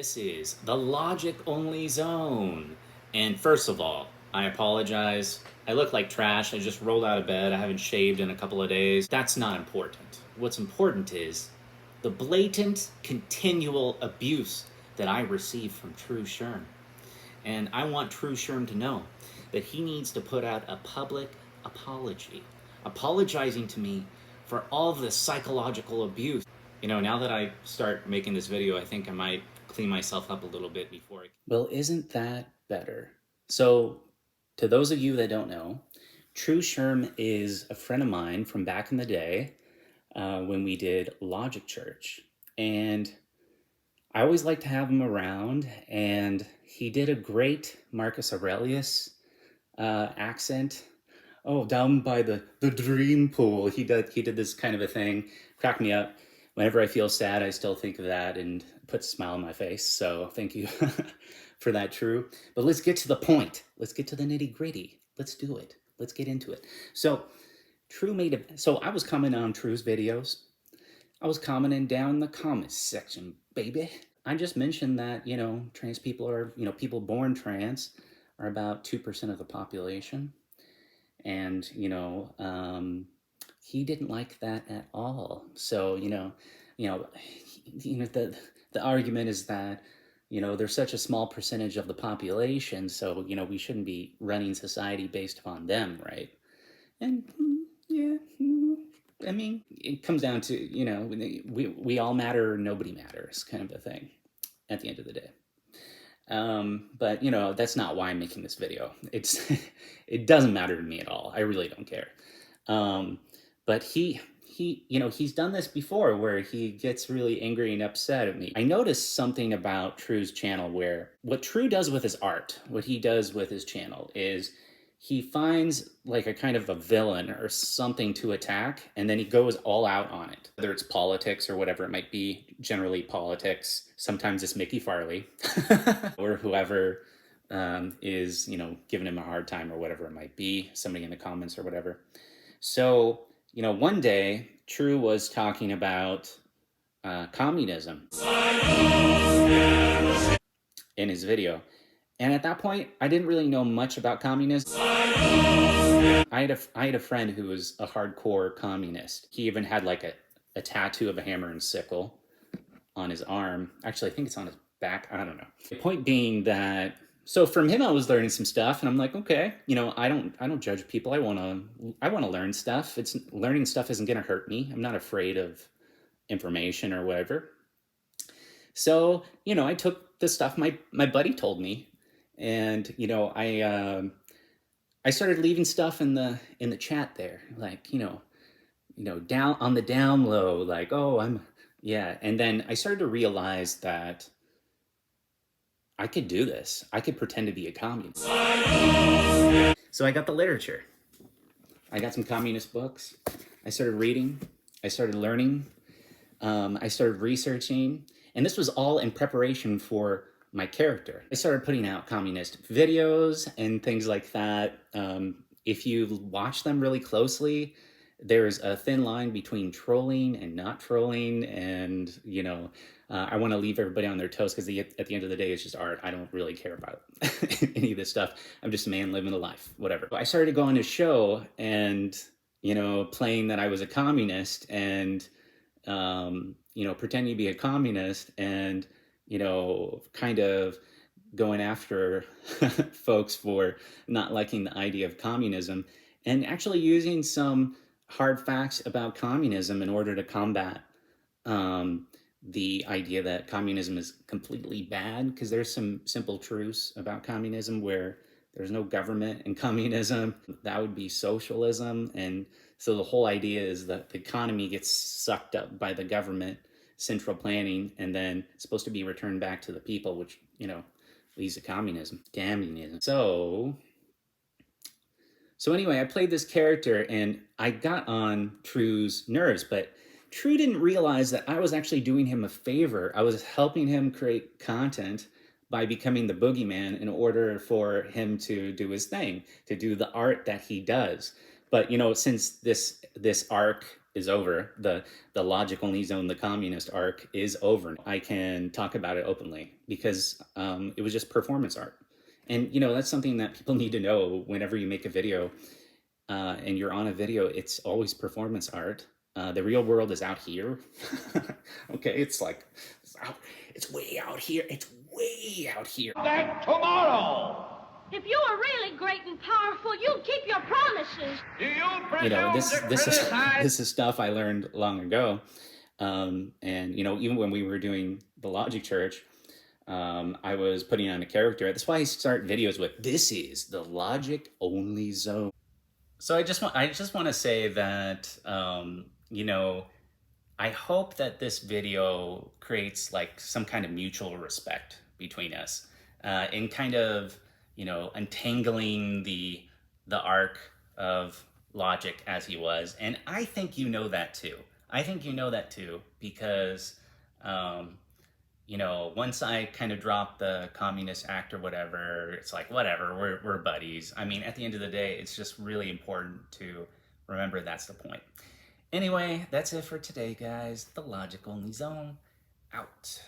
This is the logic only zone. And first of all, I apologize. I look like trash. I just rolled out of bed. I haven't shaved in a couple of days. That's not important. What's important is the blatant, continual abuse that I receive from Tru Sherm. And I want Tru Sherm to know that he needs to put out a public apology, apologizing to me for all the psychological abuse. You know, now that I start making this video, I think I might clean myself up a little bit before I... Well, isn't that better? So, to those of you that don't know, Tru Sherm is a friend of mine from back in the day when we did Logic Church. And I always like to have him around, and he did a great Marcus Aurelius accent. Oh, down by the dream pool. He did this kind of a thing. Cracked me up. Whenever I feel sad, I still think of that and puts a smile on my face. So thank you for that, Tru. But let's get to the point. Let's get to the nitty gritty. Let's do it. Let's get into it. So so I was commenting on Tru's videos. I was commenting down in the comments section, baby. I just mentioned that, trans people are, people born trans are about 2% of the population. And, he didn't like that at all. So, the argument is that, there's such a small percentage of the population, so, we shouldn't be running society based upon them, right? And yeah, I mean, it comes down to, we all matter, nobody matters kind of a thing at the end of the day. But that's not why I'm making this video. It doesn't matter to me at all. I really don't care. But he's done this before where he gets really angry and upset at me. I noticed something about Tru's channel where what Tru does with his art, what he does with his channel is he finds like a kind of a villain or something to attack, and then he goes all out on it. Whether it's politics or whatever it might be, generally politics. Sometimes it's Mickey Farley or whoever is, giving him a hard time or whatever it might be, somebody in the comments or whatever. So, one day, Tru was talking about communism in his video. And at that point, I didn't really know much about communism. I had a friend who was a hardcore communist. He even had like a tattoo of a hammer and sickle on his arm. Actually, I think it's on his back. I don't know. The point being that, so from him, I was learning some stuff, and I'm like, okay, I don't judge people. I want to learn stuff. Learning stuff isn't going to hurt me. I'm not afraid of information or whatever. So, I took the stuff my buddy told me, and I started leaving stuff in the chat there, like down on the down low, like, oh, and then I started to realize that I could do this. I could pretend to be a communist. So I got the literature. I got some communist books. I started reading. I started learning. I started researching. And this was all in preparation for my character. I started putting out communist videos and things like that. If you watch them really closely, there's a thin line between trolling and not trolling. And, I want to leave everybody on their toes because at the end of the day, it's just art. I don't really care about any of this stuff. I'm just a man living a life, whatever. I started to go on his show and, playing that I was a communist and, pretending to be a communist and, kind of going after folks for not liking the idea of communism and actually using some hard facts about communism in order to combat the idea that communism is completely bad, because there's some simple truths about communism where there's no government in communism. That would be socialism. And so the whole idea is that the economy gets sucked up by the government, central planning, and then it's supposed to be returned back to the people, which, leads to communism. Communism. So anyway, I played this character and I got on Tru's nerves, but Tru didn't realize that I was actually doing him a favor. I was helping him create content by becoming the boogeyman in order for him to do his thing, to do the art that he does. But, since this arc is over. The logic only zone, the communist arc is over. I can talk about it openly because it was just performance art. And, you know, that's something that people need to know whenever you make a video and you're on a video, it's always performance art. The real world is out here. Okay, it's like, it's way out here. It's way out here. That tomorrow. If you were really great and powerful, you'd keep your promises. Do you You know, presume to this is criticize? this is stuff I learned long ago. And you know, even when we were doing the Logic Church, I was putting on a character. That's why I start videos with, "This is the Logic only zone." So I just want to say that you know, I hope that this video creates like some kind of mutual respect between us, in kind of, you know, untangling the arc of Logic as he was. And I think you know that too. I think you know that too because you know, once I kind of drop the communist act or whatever, it's like, whatever, we're buddies. I mean, at the end of the day, it's just really important to remember that's the point. Anyway, that's it for today, guys. The Logic Only Zone, out.